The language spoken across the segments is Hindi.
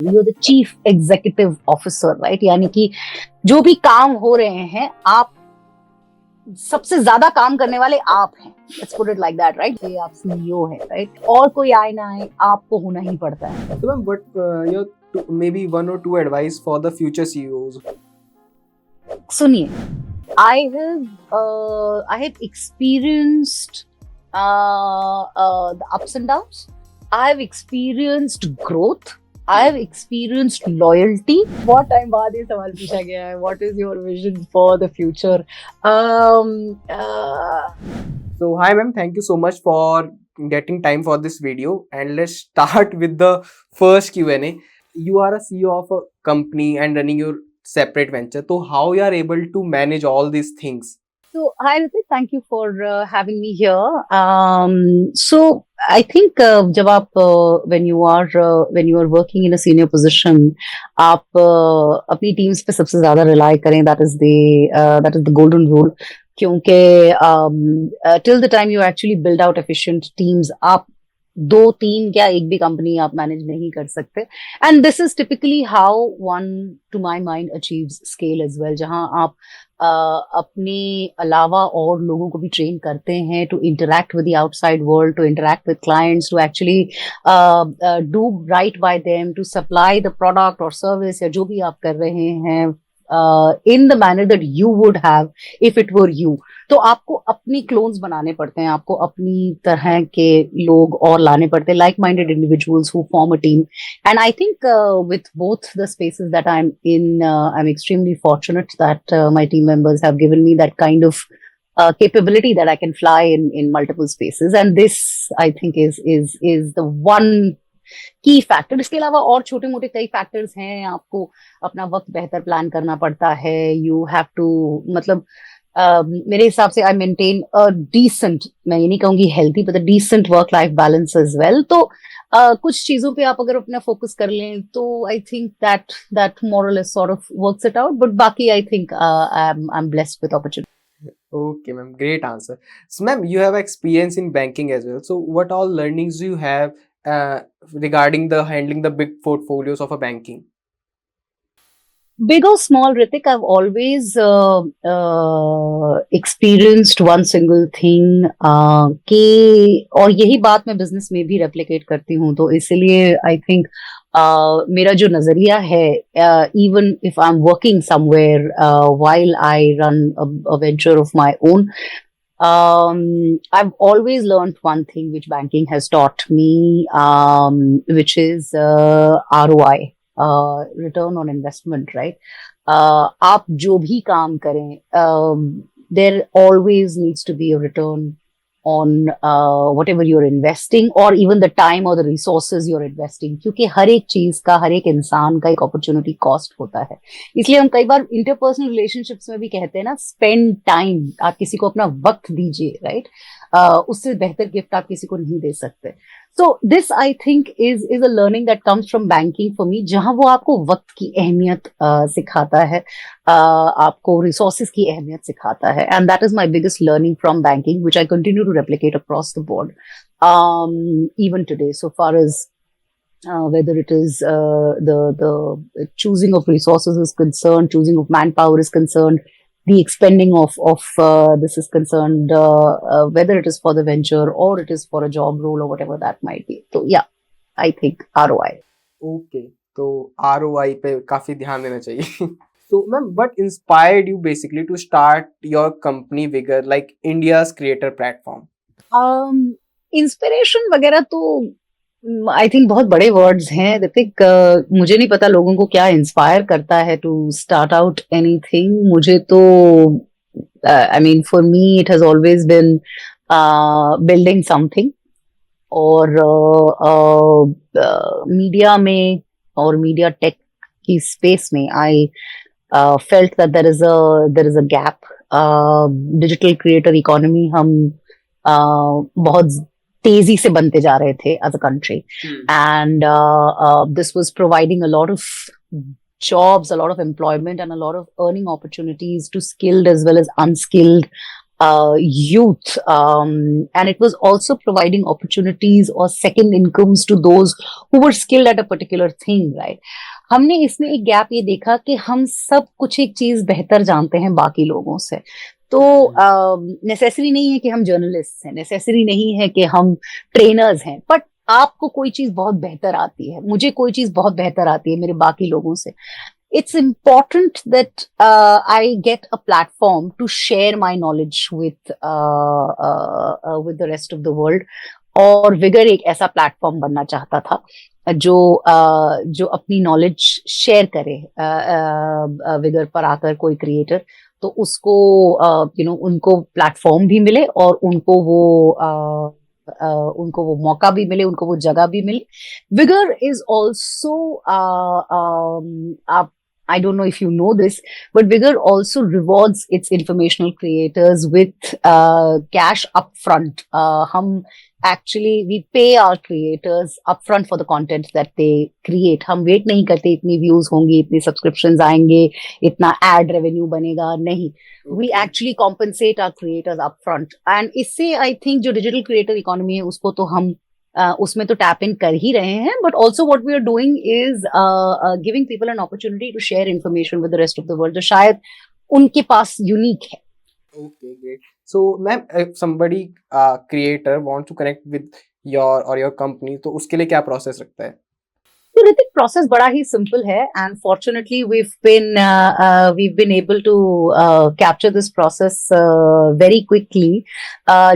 You're the chief executive officer, right? यानी कि जो भी काम हो रहे हैं, आप सबसे ज्यादा काम करने वाले आप हैं. Let's put it like that, right? ये आप CEO हैं, right? और कोई आए ना आए, आपको होना ही पड़ता है. So ma'am, what your maybe one or two advice for the future CEOs? सुनिए, I have experienced the ups and downs. I have experienced growth. I have experienced loyalty. बहुत टाइम बाद ये सवाल पूछा गया है. What is your vision for the future? So hi ma'am, thank you so much for getting time for this video, and let's start with the first Q&A. You are a CEO of a company and running your separate venture. So how you are able to manage all these things? So, hi Ritik, thank you for having me here. So, I think जब आप when you are working in a senior position, आप अपनी teams पे सबसे ज़्यादा rely करें. That is the golden rule. क्योंकि till the time you actually build out efficient teams, आप दो तीन क्या एक भी कंपनी आप मैनेज नहीं कर सकते. And this is typically how one to my mind achieves scale as well, जहां आप अपने अलावा और लोगों को भी ट्रेन करते हैं to interact with the outside world, to interact with clients, to actually do right by them, to supply the product और सर्विस या जो भी आप कर रहे हैं in the manner that you would have if it were you. तो आपको अपनी क्लोन्स बनाने पड़ते हैं, आपको अपनी तरह के लोग और लाने पड़ते हैं, like-minded individuals who form a team. And I think with both the spaces that I'm in, I'm extremely fortunate that my team members have given me that kind of capability that I can fly in multiple spaces. And this, I think, is the one की फैक्टर. इसके अलावा और छोटे मोटे कई फैक्टर्स हैं. आपको अपना वक्त बेहतर प्लान करना पड़ता है. यू हैव टू मतलब मेरे हिसाब से आई मेंटेन अ डिसेंट, मैं ये नहीं कहूंगी healthy, but a decent work life balance as well. तो कुछ चीजों पे आप अगर अपना फोकस कर लें तो I think that more or less sort of works it out. But बाकी I think I am blessed with opportunity. Okay, ma'am. Great answer. So, ma'am, you have experience in banking as well. So, what all learnings do you have regarding the handling the big portfolios of a banking? Big or small, Ritik, I've always experienced one single thing कि और यही बात मैं बिजनेस में भी रेप्लिकेट करती हूँ. तो इसलिए आई थिंक मेरा जो नजरिया है, even if I am working somewhere while I run a venture of my own, I've always learned one thing which banking has taught me, which is ROI. Return on investment, right? आप जो भी काम करें, there always needs to be a return on whatever you're investing, or even the time or the resources you're investing. क्योंकि हर एक चीज का, हर एक इंसान का एक अपॉर्चुनिटी कॉस्ट होता है. इसलिए हम कई बार इंटरपर्सनल रिलेशनशिप्स में भी कहते हैं ना, स्पेंड टाइम. आप किसी को अपना वक्त दीजिए, राइट? उससे बेहतर गिफ्ट आप किसी को नहीं दे सकते. So this, I think, is a learning that comes from banking for me, जहां वो आपको वक्त की अहमियत सिखाता है, आपको रिसोर्सेज की अहमियत सिखाता है. And that is my biggest learning from banking, which I continue to replicate across the board, even today. So far as whether it is the choosing of resources is concerned, choosing of manpower is concerned, the expending of this is concerned, whether it is for the venture or it is for a job role or whatever that might be. So yeah, I think ROI. Okay, तो ROI पे काफी ध्यान देना चाहिए. So ma'am, what inspired you basically to start your company Viger, like India's creator platform? Inspiration वगैरह तो आई थिंक बहुत बड़े वर्ड्स हैं, ऋतिक. मुझे नहीं पता लोगों को क्या इंस्पायर करता है टू स्टार्ट आउट एनीथिंग. मुझे तो I mean for me it has always been building something. और मीडिया में और मीडिया टेक की स्पेस में I felt that there is a gap. Digital creator economy हम बहुत तेजी से बनते जा रहे थे as a country. And this was providing a lot of jobs, a lot of employment, and a lot of earning opportunities to skilled as well as unskilled youth, and it was also providing opportunities or second incomes to those who were skilled at a particular thing, right? हमने इसमें एक गैप ये देखा कि हम सब कुछ एक चीज बेहतर जानते हैं बाकी लोगों से। तो नेसेसरी नहीं है कि हम जर्नलिस्ट हैं, नेसेसरी नहीं है कि हम ट्रेनर्स हैं, बट आपको कोई चीज बहुत बेहतर आती है, मुझे कोई चीज बहुत बेहतर आती है मेरे बाकी लोगों से। It's important that I get a platform to share my knowledge with the rest of the world. और विगर एक ऐसा प्लेटफॉर्म बनना चाहता था जो अपनी नॉलेज शेयर करे विगर पर आकर कोई क्रिएटर, तो उसको उनको प्लेटफॉर्म भी मिले और उनको वो मौका भी मिले, उनको वो जगह भी मिले। Vigour is also I don't know if you know this, but Viger also rewards its informational creators with cash upfront. We pay our creators upfront for the content that they create. हम वेट नहीं करते इतनी व्यूज होंगी, इतनी सब्सक्रिप्शंस आएंगे, इतना एड रेवेन्यू बनेगा, नहीं। We actually compensate our creators upfront. And इससे I think जो डिजिटल क्रिएटर इकोनॉमी है उसको तो हम उसमें तो टैप इन कर ही रहे हैं, but also what we are doing is giving people an opportunity to share information with the rest of the world, जो शायद उनके पास यूनिक है। Okay, great. So, ma'am, if somebody creator wants to connect with your company, तो उसके लिए क्या प्रोसेस रखता है? तो ऋतिक, प्रोसेस बड़ा ही सिंपल है, and fortunately we've been able to capture this process very quickly.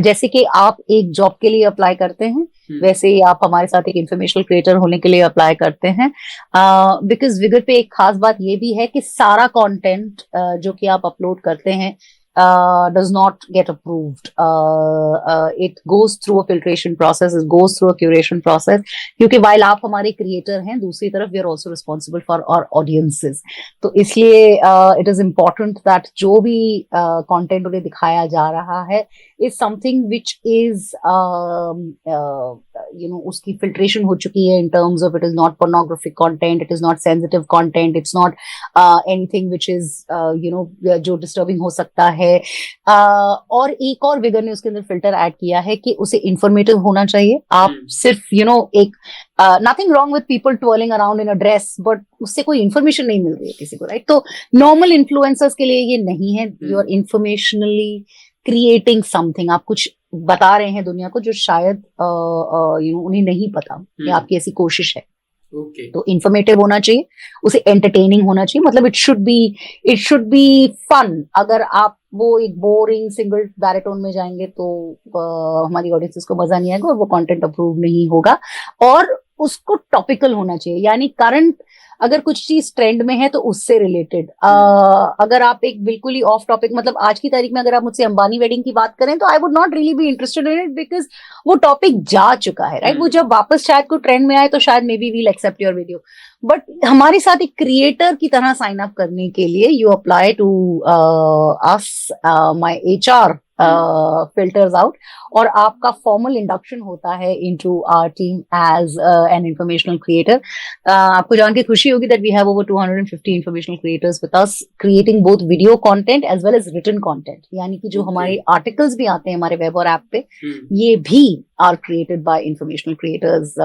जैसे कि आप एक जॉब के लिए अप्लाई करते हैं, वैसे ही आप हमारे साथ एक इंफॉर्मेशनल क्रिएटर होने के लिए अप्लाई करते हैं। बिकॉज विगर पे एक खास बात ये भी है कि सारा कंटेंट जो कि आप अपलोड करते हैं does not get approved. It goes through a filtration process, it goes through a curation process, क्योंकि while आप हमारे क्रिएटर हैं, दूसरी तरफ we are also responsible for our audiences. तो इसलिए it is important that जो भी content उन्हें दिखाया जा रहा है is something which is उसकी filtration हो चुकी है in terms of it is not pornographic content, it is not sensitive content, it's not anything which is जो disturbing हो सकता है। और एक और विगर ने उसके अंदर फिल्टर ऐड किया है कि उसे इंफॉर्मेटिव होना चाहिए। आप सिर्फ एक nothing wrong with people ट्वेलिंग around in a dress, but उससे कोई इंफॉर्मेशन नहीं मिल रही है किसी को, राइट? तो नॉर्मल इन्फ्लुएंसर्स के लिए ये नहीं है। यू आर इंफॉर्मेशनली क्रिएटिंग समथिंग, आप कुछ बता रहे हैं दुनिया को जो शायद उन्हें नहीं पता, ये आपकी ऐसी कोशिश है। Okay. तो इंफॉर्मेटिव होना चाहिए, उसे एंटरटेनिंग होना चाहिए, मतलब इट शुड बी फन। अगर आप वो एक बोरिंग सिंगल बैरिटोन में जाएंगे तो हमारी ऑडियंसेस को मजा नहीं आएगा और वो कंटेंट अप्रूव नहीं होगा। और उसको टॉपिकल होना चाहिए, यानी करंट अगर कुछ चीज ट्रेंड में है तो उससे रिलेटेड। अगर आप एक बिल्कुल ही ऑफ टॉपिक, मतलब आज की तारीख में अगर आप मुझसे अंबानी वेडिंग की बात करें तो I would not really be interested in it, because वो टॉपिक जा चुका है, राइट? वो जब वापस शायद कोई ट्रेंड में आए तो शायद maybe we'll accept your video, but हमारे साथ एक क्रिएटर की तरह साइन अप करने के लिए you apply to us, my HR filters out, और आपका फॉर्मल इंडक्शन होता है into our team as an informational creator. आपको जान के खुशी होगी that we have over 250 informational creators with us creating both video content as well as written content, यानी कि जो हमारे आर्टिकल्स भी आते हैं हमारे वेब और ऐप पे, ये भी are created by informational creators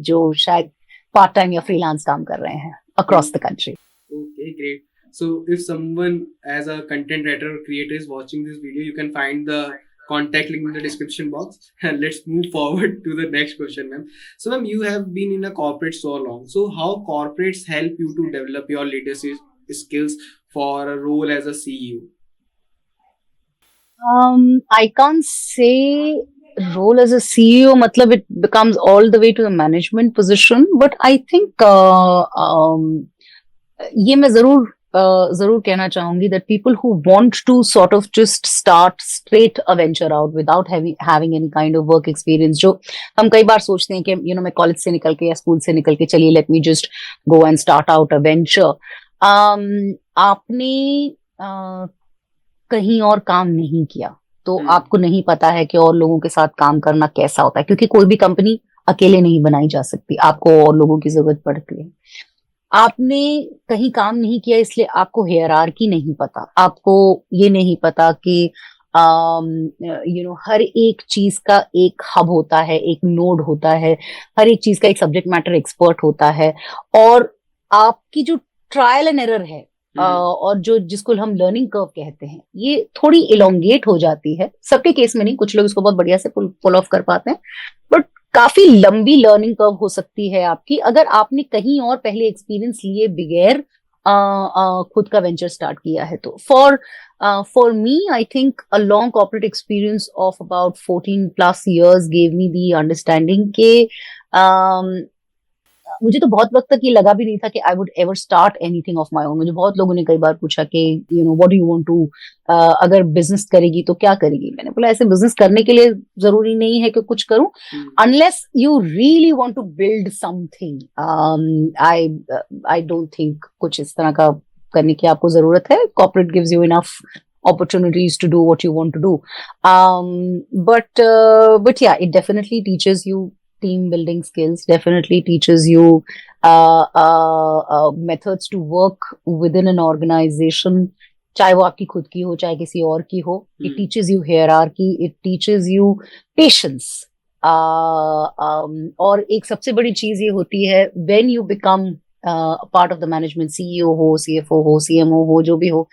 जो शायद पार्ट टाइम या फ्रीलांस काम कर रहे हैं across the country. Okay, great. So if someone as a content writer or creator is watching this video, you can find the contact link in the description box. And let's move forward to the next question, ma'am. So ma'am, you have been in a corporate so long. So how corporates help you to develop your leadership skills for a role as a CEO? I can't say role as a CEO, matlab it becomes all the way to the management position, but I think ये मैं जरूर कहना चाहूंगी that people who want to sort of just start straight a venture out without having any kind of work experience, जो हम कई बार सोचते हैं कि मैं कॉलेज से निकल के या स्कूल से निकल के चलिए let me just go and start out a venture. आपने कहीं और काम नहीं किया तो आपको नहीं पता है कि और लोगों के साथ काम करना कैसा होता है, क्योंकि कोई भी कंपनी अकेले नहीं बनाई जा सकती, आपको और लोगों की जरूरत पड़ती है। आपने कहीं काम नहीं किया इसलिए आपको हायरार्की नहीं पता, आपको ये नहीं पता कि हर एक चीज का एक हब होता है, एक नोड होता है, हर एक चीज का एक सब्जेक्ट मैटर एक्सपर्ट होता है, और आपकी जो ट्रायल एंड एरर है, और जो जिसको हम लर्निंग कर्व कहते हैं, ये थोड़ी इलोंगेट हो जाती है। सबके केस में नहीं, कुछ लोग इसको बहुत बढ़िया से पुल ऑफ कर पाते हैं, बट काफी लंबी लर्निंग कर्व हो सकती है आपकी, अगर आपने कहीं और पहले एक्सपीरियंस लिए बगैर खुद का वेंचर स्टार्ट किया है तो। For me, I think a long corporate experience of about 14+ years gave me the understanding के मुझे तो बहुत वक्त तक ये लगा भी नहीं था कि I would ever start anything of my own. मुझे बहुत लोगों ने कई बार पूछा कि what do you want to, अगर बिजनेस करेगी तो क्या करेगी। मैंने बोला ऐसे बिजनेस करने के लिए जरूरी नहीं है कि कुछ करूं, unless you really want to build something. I I don't think कुछ इस तरह का करने की आपको जरूरत है। Corporate gives you enough opportunities to do what you want to do. But yeah, it definitely teaches you team building skills, definitely teaches you methods to work within an organization, चाहे वो आपकी खुद की हो चाहे किसी और की हो। It teaches you hierarchy, it teaches you patience. और एक सबसे बड़ी चीज ये होती है, when you become part of the management, CEO हो, CFO हो, CMO हो, जो भी हो,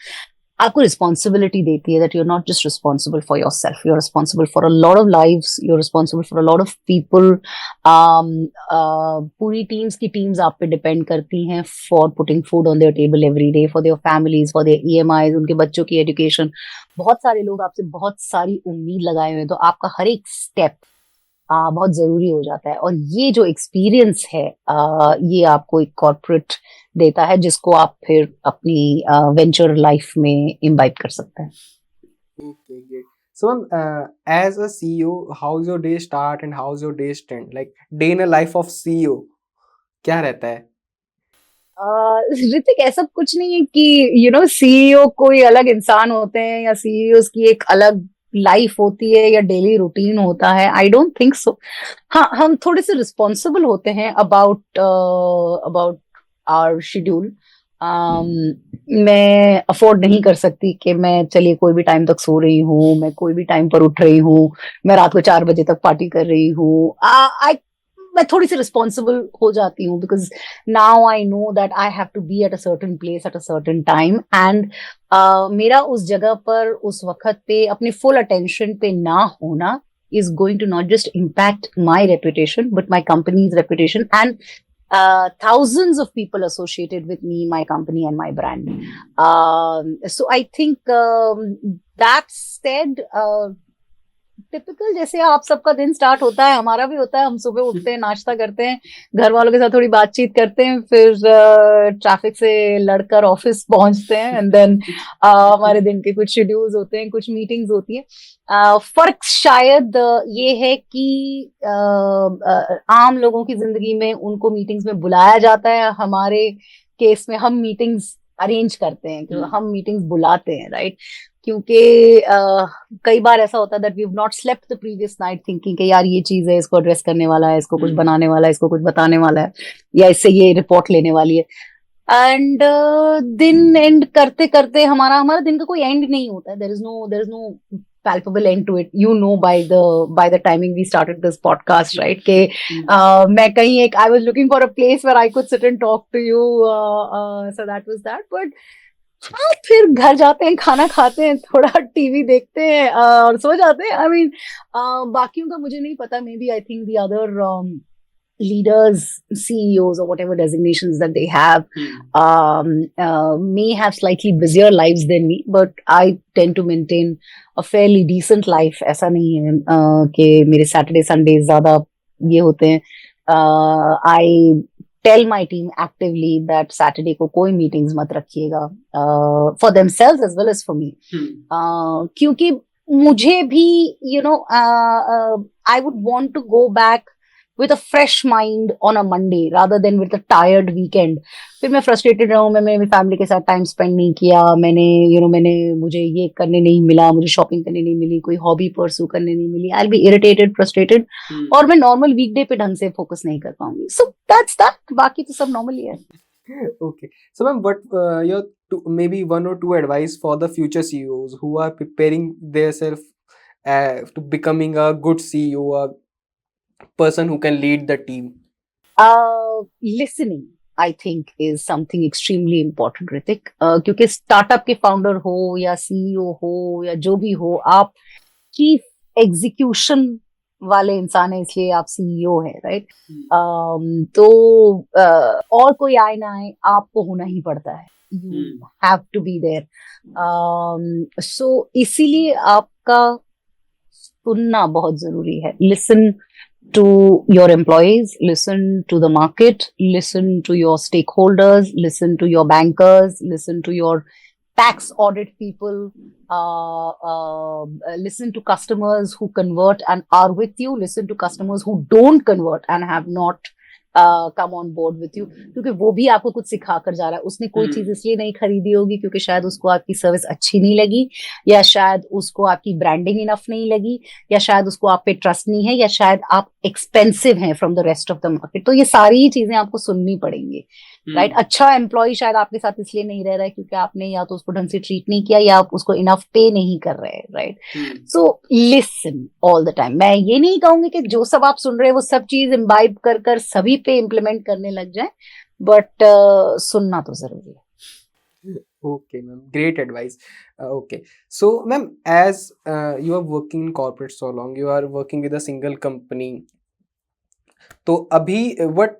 आपको रिस्पॉन्सिबिलिटी देती है that you are not just responsible for yourself, you are responsible for a lot of lives, you are responsible for a lot of people. पूरी टीम्स आप पे डिपेंड करती हैं for putting food on their table every day, for their families, for their EMIs, उनके बच्चों की एजुकेशन। बहुत सारे लोग आपसे बहुत सारी उम्मीद लगाए हुए हैं, तो आपका हर एक स्टेप बहुत जरूरी हो जाता है। और ये जो एक्सपीरियंस है, ये आपको एक कॉर्पोरेट देता है, जिसको आप फिर अपनी वेंचर लाइफ में इम्बाइब कर सकते हैं। Okay, great. So, as a CEO, how's your day start and how's your day end? Like day in a life of CEO, क्या रहता है? ऋतिक, ऐसा कुछ नहीं है कि सीईओ कोई अलग इंसान होते हैं, या सीईओ की एक अलग लाइफ होती है, या डेली रूटीन होता है। आई डोंट थिंक सो। हाँ, हम थोड़े से रिस्पॉन्सिबल होते हैं अबाउट अबाउट आवर शेड्यूल। मैं अफोर्ड नहीं कर सकती कि मैं चलिए कोई भी टाइम तक सो रही हूँ, मैं कोई भी टाइम पर उठ रही हूँ, मैं रात को 4 बजे तक पार्टी कर रही हूँ। मैं थोड़ी सी रिस्पॉन्सिबल हो जाती हूँ, because now I know that I have to be at a certain place at a certain time, and मेरा उस जगह पर उस वक्त पे अपने फुल अटेंशन पे ना होना is going to not just impact my reputation, but my company's reputation, and thousands of people associated with me, my company, and my brand. So I think that said, typical जैसे आप सबका दिन स्टार्ट होता है, हमारा भी होता है। हम सुबह उठते हैं, नाश्ता करते हैं, घर वालों के साथ थोड़ी बातचीत करते हैं, फिर ट्रैफिक से लड़कर ऑफिस पहुंचते हैं, एंड देन हमारे दिन के कुछ शेड्यूल्स होते हैं, कुछ मीटिंग्स होती है। फर्क शायद ये है कि आम लोगों की जिंदगी में उनको मीटिंग्स में बुलाया जाता है, हमारे केस में हम मीटिंग्स अरेंज करते हैं, हम मीटिंग्स बुलाते हैं, राइट? क्योंकि कई बार ऐसा होता है that we have not slept the previous night thinking कि यार ये चीज है, इसको एड्रेस करने वाला है, इसको कुछ बनाने वाला है, इसको कुछ बताने वाला है, या इससे ये रिपोर्ट लेने वाली है। एंड दिन एंड करते करते हमारा हमारा दिन का कोई एंड नहीं होता है। There is no palpable end to it, by the timing we started this podcast, right? के मैं कहीं एक I was looking for a place where I could sit and talk to you, so that was that. But हाँ, फिर घर जाते हैं, खाना खाते हैं, थोड़ा टीवी देखते हैं, और सो जाते हैं। आई मीन बाकियों का मुझे नहीं पता, maybe I think the other leaders, CEOs, or whatever designations that they have, may have slightly busier lives than me, but I tend to maintain a fairly decent life. ऐसा नहीं है कि मेरे Saturday Sundays ज्यादा ये होते हैं। I tell my team actively that Saturday को कोई meetings मत रखिएगा, for themselves as well as for me, क्योंकि मुझे भी I would want to go back with a fresh mind on a Monday rather than with a tired weekend. फिर मैं frustrated रहूं, मैं मेरी फैमिली के साथ टाइम स्पेंड नहीं किया, मैंने मुझे ये करने नहीं मिला, मुझे शॉपिंग करने नहीं मिली, कोई हॉबी परस्यू करने नहीं मिली। I'll be irritated, frustrated, और मैं नॉर्मल वीकडे पे ढंग से फोकस नहीं कर पाऊंगी। So that's that. बाकी तो सब नॉर्मल ही है। Okay. So, ma'am, what your maybe one or two advice for the future CEOs who are preparing themselves to becoming a good CEO, a person who can lead the team? Listening, I think, is something extremely important, Hrithik, क्योंकि स्टार्टअप के फाउंडर हो या सीईओ हो या जो भी हो, आप चीफ एग्जीक्यूशन वाले इंसान है, इसलिए आप सीईओ है, राइट? तो और कोई आए ना आए, आपको होना ही पड़ता है, you have to be there. So इसीलिए आपका सुनना बहुत जरूरी है। Listen to your employees, listen to the market, listen to your stakeholders, listen to your bankers, listen to your tax audit people, listen to customers who convert and are with you, listen to customers who don't convert and have not come on board with you, क्योंकि वो भी आपको कुछ सिखा कर जा रहा है। उसने कोई चीज इसलिए नहीं खरीदी होगी क्योंकि शायद उसको आपकी सर्विस अच्छी नहीं लगी, या शायद उसको आपकी ब्रांडिंग इनफ नहीं लगी, या शायद उसको आप पे ट्रस्ट नहीं है, या शायद आप एक्सपेंसिव हैं from the rest of the market. तो ये सारी चीजें आपको सुननी पड़ेंगी, राइट? अच्छा एम्प्लॉय शायद आपके साथ इसलिए नहीं रह रहा है क्योंकि आपने या तो उसको ढंग से ट्रीट नहीं किया या आप उसको इनफ पे नहीं कर रहे हैं, right? So listen all the time. मैं ये नहीं कहूंगी कि जो सब आप सुन रहे हैं वो सब चीज इम्बाइब कर कर सभी पे इम्प्लीमेंट करने लग जाए, बट सुनना तो जरूरी है। Okay, ma'am. Great advice. Okay. So, ma'am, as you are working in corporate so long, you are working with a single company. तो अभी what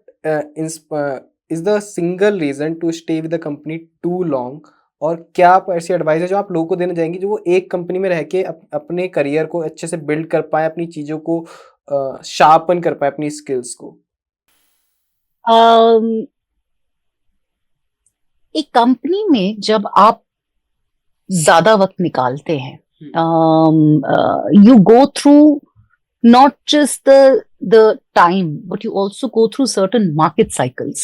is the single reason to stay with the company too long? और क्या आप ऐसी एडवाइस है जो आप लोगों को देना चाहेंगे जो वो एक कंपनी में रह के अपने करियर को अच्छे से बिल्ड कर पाए, अपनी चीजों को शार्पन कर पाए, अपनी स्किल्स को? एक कंपनी में जब आप ज्यादा वक्त निकालते हैं, you go through not just the time, but you also go through certain market cycles.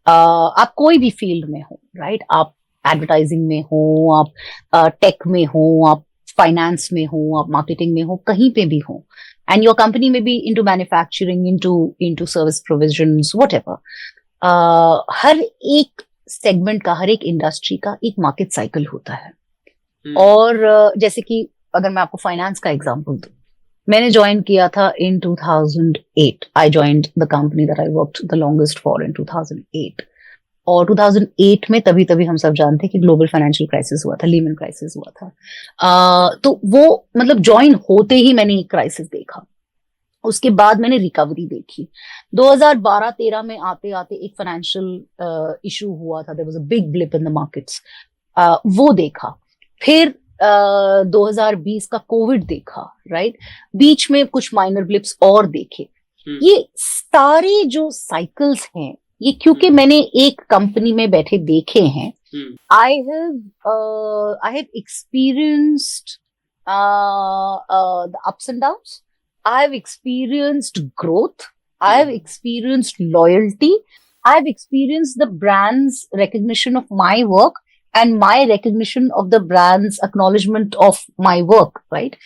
आप कोई भी फील्ड में हो, राइट? आप एडवर्टाइजिंग में हो, आप टेक में हो, आप फाइनेंस में हो, आप मार्केटिंग में हो, कहीं पे भी हो, एंड योर कंपनी में be into manufacturing, into service provisions, whatever. हर एक सेगमेंट का, हर एक इंडस्ट्री का एक मार्केट साइकिल होता है। और जैसे कि अगर मैं आपको फाइनेंस का एग्जांपल दूं, मैंने ज्वाइन किया था इन 2008। आई joined the company that I worked the longest for in 2008। और 2008 में तभी हम सब जानते हैं कि ग्लोबल फाइनेंशियल क्राइसिस हुआ था, लीमन क्राइसिस हुआ था। तो वो मतलब ज्वाइन होते ही मैंने एक क्राइसिस देखा, उसके बाद मैंने रिकवरी देखी। 2012-13 में आते आते एक फाइनेंशियल इशू हुआ था, there was a big blip in the markets, वो देखा। फिर 2020 का कोविड देखा, राइट? बीच में कुछ माइनर ब्लिप्स और देखे। ये सारे जो साइकिल्स हैं, ये क्योंकि मैंने एक कंपनी में बैठे देखे हैं। I have experienced the ups and downs, I have experienced growth. I have experienced loyalty. I have experienced the brand's recognition of my work and my recognition of the brand's acknowledgement of my work, right?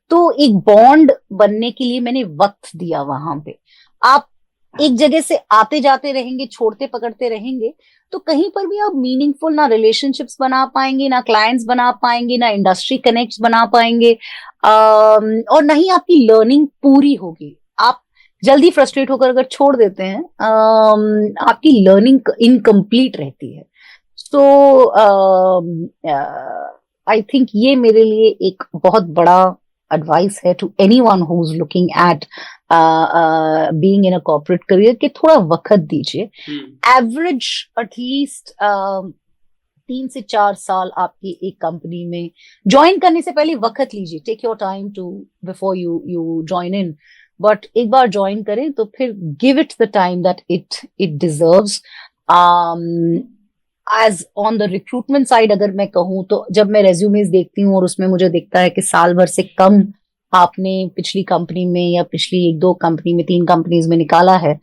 तो एक बॉन्ड बनने के लिए मैंने वक्त दिया वहां पे। आप एक जगह से आते जाते रहेंगे, छोड़ते पकड़ते रहेंगे, तो कहीं पर भी आप मीनिंगफुल ना रिलेशनशिप्स बना पाएंगे, ना क्लाइंट्स बना पाएंगे, ना इंडस्ट्री कनेक्ट्स बना पाएंगे, और ना ही आपकी लर्निंग पूरी होगी। आप जल्दी फ्रस्ट्रेट होकर अगर छोड़ देते हैं, आपकी लर्निंग इनकम्प्लीट रहती है। सो आई थिंक ये मेरे लिए एक बहुत बड़ा एडवाइस है to anyone who is looking at being in a corporate career, कि थोड़ा वक्त दीजिए। एवरेज एटलीस्ट 3 से 4 साल आपकी एक कंपनी में ज्वाइन करने से पहले वक्त लीजिए। Take your time to before you join in, but एक बार ज्वाइन करें तो फिर give it the time that it deserves. As on the recruitment side अगर मैं कहूँ, तो जब मैं रेज्यूमेज देखती हूँ और उसमें मुझे दिखता है कि साल भर से कम आपने पिछली कंपनी में या पिछली एक दो कंपनी में, 3 कंपनीज में निकाला है,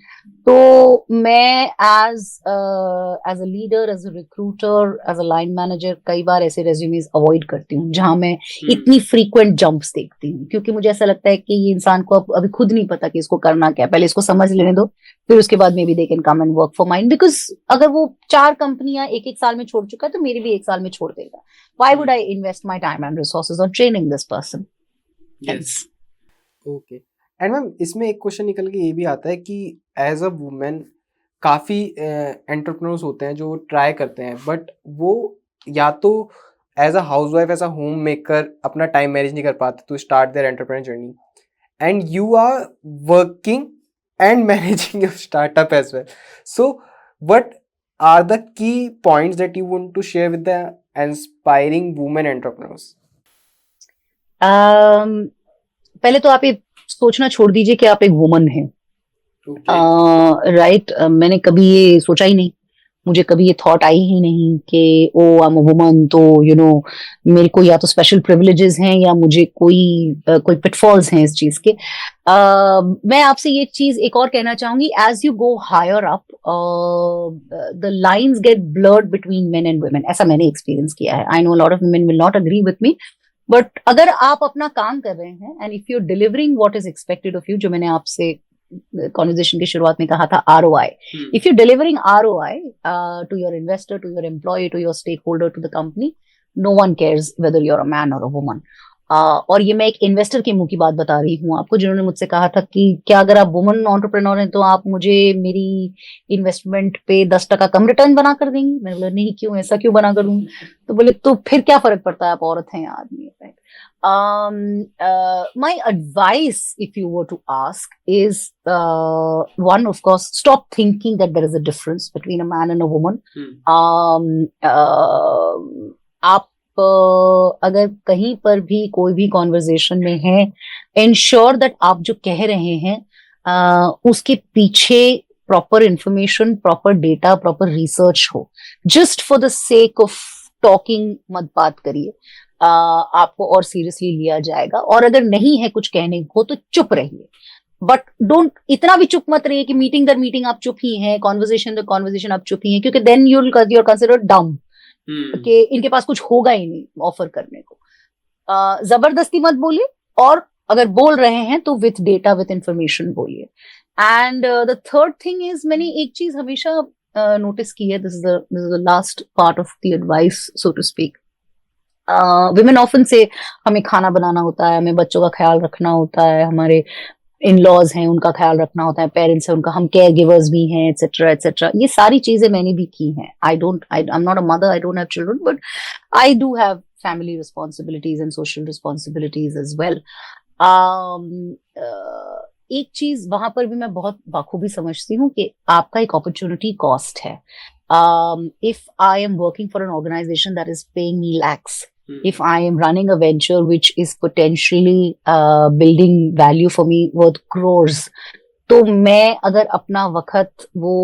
तो मैं as a leader, as a recruiter, as a line manager कई बार ऐसे रेज्यूमेस अवॉइड करती हूँ जहां मैं इतनी फ्रीक्वेंट जंप्स देखती हूँ, क्योंकि मुझे ऐसा लगता है कि ये इंसान को अभी खुद नहीं पता कि इसको करना क्या है, पहले इसको समझ लेने दो, फिर उसके बाद may be they can come and work for mind, because अगर वो 4 कंपनियां एक एक साल में छोड़ चुका है तो मेरी भी 1 साल में छोड़ देगा. Why would I invest my time and resources on training this person? Yes. Okay. And ma'am इसमें एक क्वेश्चन निकल के ये भी आता है कि एज अ वुमेन काफ़ी एंटरप्रेन्योर्स होते हैं जो ट्राई करते हैं, बट वो या तो as a housewife, as a homemaker अपना टाइम मैनेज नहीं कर पाते to start their entrepreneur journey, and you are working and managing your startup as well. So what are the key points that you want to share with the aspiring women entrepreneurs? पहले तो आप ये सोचना छोड़ दीजिए कि आप एक वुमन हैं. राइट. मैंने कभी ये सोचा ही नहीं, मुझे कभी ये थॉट आई ही नहीं कि ओ आई एम अ वुमन, तो मेरे को या तो स्पेशल प्रिविलेजेस हैं या मुझे कोई पिटफॉल्स हैं इस चीज के. मैं आपसे ये चीज एक और कहना चाहूंगी, as you go higher up the lines get blurred between men and women. ऐसा मैंने एक्सपीरियंस किया है. I know lot of women will not agree with me, but अगर आप अपना काम कर रहे हैं and if you are delivering what is expected of you, जो मैंने आपसे कॉन्वर्जेशन की शुरुआत में कहा था, ROI. If you're delivering ROI to your investor, to your employee, to your stakeholder, to the company, no one cares whether you're a man or a woman. और ये मैं एक इन्वेस्टर के मुंह की बात बता रही हूँ आपको, जिन्होंने मुझसे कहा था कि क्या अगर आप वुमन एंटरप्रेन्योर हैं तो आप मुझे मेरी इन्वेस्टमेंट पे 10% कम रिटर्न बना कर देंगी. मैंने बोला नहीं, क्यों, ऐसा क्यों बना कर दूंगी? तो बोले तो फिर क्या फर्क पड़ता है, आप औरत हैं या आदमी है. My advice, if you were to ask, is one, of course, stop thinking that there is a difference between a man and a woman. आप अगर कहीं पर भी कोई भी कॉन्वर्जेशन में है, इंश्योर दैट आप जो कह रहे हैं उसके पीछे proper information, proper data, proper research हो. Just for the sake of talking मत बात करिए, आपको और सीरियसली लिया जाएगा. और अगर नहीं है कुछ कहने को तो चुप रहिए, बट डोंट इतना भी चुप मत रहिए कि मीटिंग दर मीटिंग आप चुप ही हैं, कॉन्वर्जेशन दर कॉन्वर्जेशन आप चुप ही हैं, क्योंकि देन यूर कंसिडर्ड डम, कि इनके पास कुछ होगा ही नहीं ऑफर करने को. जबरदस्ती मत बोलिए, और अगर बोल रहे हैं तो विथ डेटा, विथ इंफॉर्मेशन बोलिए. And the third thing is, मैंने एक चीज हमेशा नोटिस की है, this is the last part of the advice, so to speak. Women often से हमें खाना बनाना होता है, हमें बच्चों का ख्याल रखना होता है, हमारे इन लॉज हैं उनका ख्याल रखना होता है, पेरेंट्स हैं उनका, हम केयर गिवर्स भी हैं, एटसेट्रा एटसेट्रा. ये सारी चीजें मैंने भी की हैं. I am not a mother, I don't have children, but I do have family responsibilities and social responsibilities as well. एक चीज वहां पर भी मैं बहुत बाखूबी समझती हूँ कि आपका एक अपॉर्चुनिटी कॉस्ट है. If I am working for an organization that is paying me lakhs, if I am running a venture which is potentially building value for me worth crores, तो मैं अगर अपना वक्त वो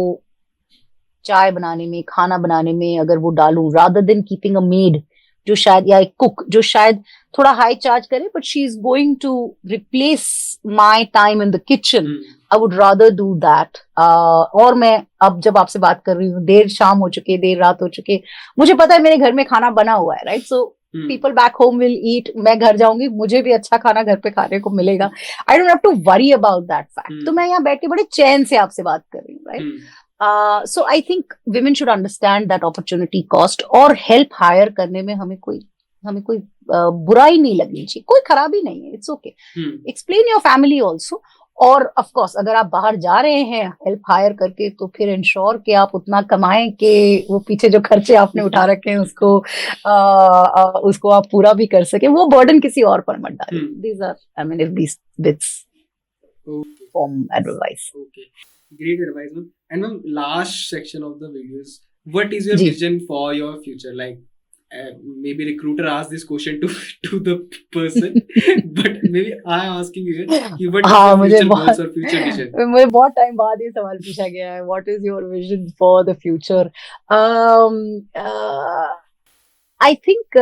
चाय बनाने में, खाना बनाने में अगर वो डालूं, rather than keeping a maid जो शायद, या एक कुक जो शायद थोड़ा हाई चार्ज करे, but she is going to replace my time in the kitchen, I would rather do that. और मैं अब जब आपसे बात कर रही हूँ, देर शाम हो चुकी है, देर रात हो चुकी है, मुझे पता है मेरे घर में खाना बना हुआ है, right. So people back home will eat, मैं घर जाऊंगी, मुझे भी अच्छा खाना घर पे खाने को मिलेगा. I don't have to worry about that fact. तो मैं यहाँ बैठ के बड़े चैन से आपसे बात कर रही हूँ, right. So I think women should understand that opportunity cost, और help hire करने में हमें कोई बुराई नहीं लगनी चाहिए, कोई खराबी नहीं है. It's okay. Explain your family also. और of course अगर आप बाहर जा रहे हैं हेल्प हायर करके, तो फिर इंश्योर कि आप उतना कमाएं कि वो पीछे जो खर्चे आपने उठा रखे हैं उसको आप पूरा भी कर सके. वो बर्डन किसी और पर मत डालें. These are, I mean, if these bits form advice. Okay. Great advice, ma'am. And ma'am, last section of the videos, what is your vision for your future? Like, maybe recruiter asked this question to the person, but maybe I asking you कि what is your future goals or future vision? मुझे बहुत टाइम बाद ये सवाल पूछा गया है, what is your vision for the future? I think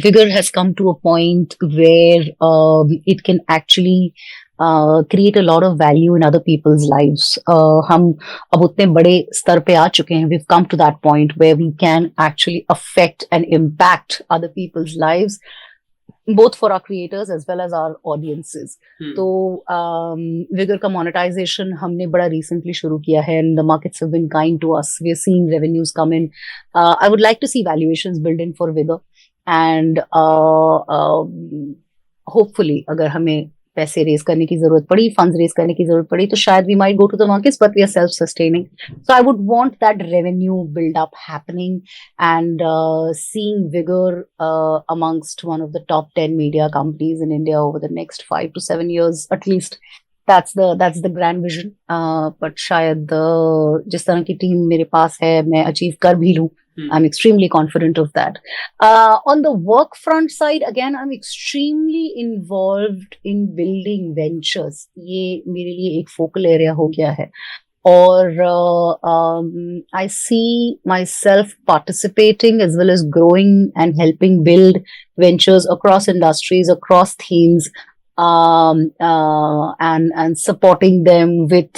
Vigor has come to a point where it can actually create a lot of value in other people's lives. हम अब उतने बड़े स्तर पे आ चुके हैं. We've come to that point where we can actually affect and impact other people's lives, both for our creators as well as our audiences. तो Vigor का monetization हमने बड़ा recently शुरू किया है, and the markets have been kind to us. We are seeing revenues come in. I would like to see valuations build in for Vigor, and hopefully अगर हमें पैसे रेज करने की जरूरत पड़ी, फंड्स रेज करने की जरूरत पड़ी, तो शायद we might go to the markets, but we are self-sustaining. So I would want that revenue build up happening, and seeing Vigor amongst one of the top 10 media companies in India over the next 5 to 7 years at least. That's the grand vision. But शायद जिस तरह की टीम मेरे पास है मैं अचीव कर भी लूं. I'm extremely confident of that. On the work front side, again, I'm extremely involved in building ventures. ये मेरे लिए एक focal area हो गया है. Or I see myself participating as well as growing and helping build ventures across industries, across themes, and supporting them with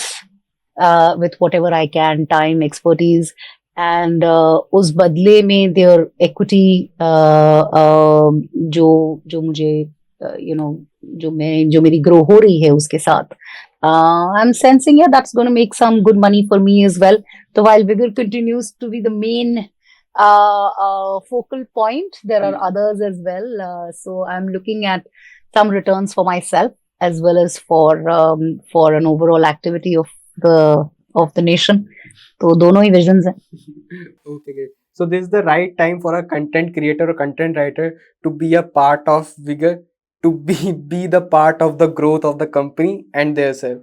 whatever I can, time, expertise, and उस बदले में their equity जो जो मुझे जो मेरी ग्रो हो रही है उसके साथ, I'm sensing, yeah, that's going to make some good money for me as well. So while Vigor continues to be the main focal point, there are others as well. So I'm looking at some returns for myself as well as for an overall activity of the nation. तो दोनों ही visions हैं. Okay, great. So this is the right time for a content creator or content writer to be a part of Vigor, to be the part of the growth of the company and their self.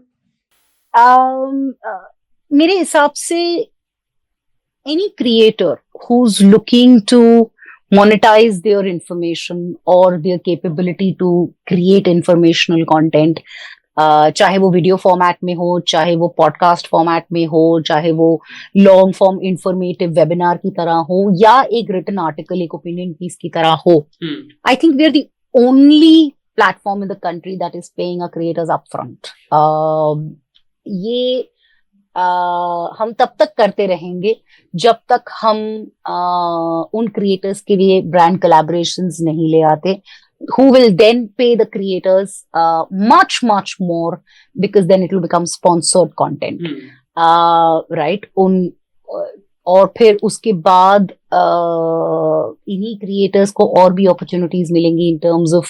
मेरे हिसाब से any creator who's looking to monetize their information or their capability to create informational content, चाहे वो वीडियो फॉर्मेट में हो, चाहे वो पॉडकास्ट फॉर्मेट में हो, चाहे वो लॉन्ग फॉर्म इंफॉर्मेटिव वेबिनार की तरह हो, या एक रिटन आर्टिकल, एक ओपिनियन पीस की तरह हो, I think we are the only platform in the country that is paying a creators upfront. ये हम तब तक करते रहेंगे जब तक हम उन क्रिएटर्स के लिए ब्रांड कोलैबोरेशंस नहीं ले आते, who will then pay the creators much more, because then it will become sponsored content. Right? और फिर उसके बाद इन्हीं क्रिएटर्स को और भी अपॉर्चुनिटीज मिलेंगी in terms of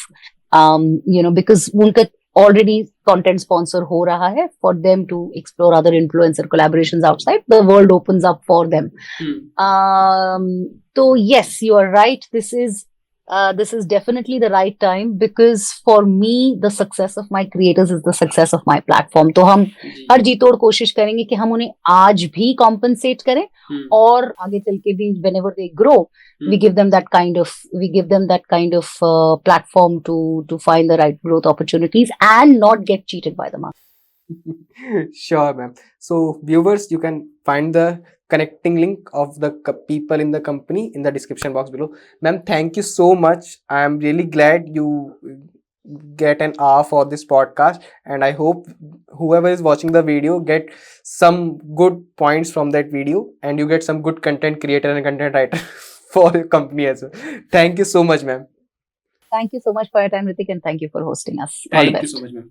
because उनका already content sponsor हो रहा है, for them to explore other influencer collaborations outside, the world opens up for them. So yes, you are right, this is definitely the right time, because for me the success of my creators is the success of my platform. तो हम हर जी तोड़ कोशिश करेंगे कि हम उन्हें आज भी compensate करें, और आगे चल के भी whenever they grow, we give them that kind of platform to find the right growth opportunities and not get cheated by the market. Sure, ma'am. So viewers, you can find the connecting link of the people in the company in the description box below. Ma'am, thank you so much. I am really glad you get an hour for this podcast, and I hope whoever is watching the video get some good points from that video, and you get some good content creator and content writer for your company as well. Thank you so much, ma'am. Thank you so much for your time, Ritik, and thank you for hosting us. All the Thank you best. so much, ma'am.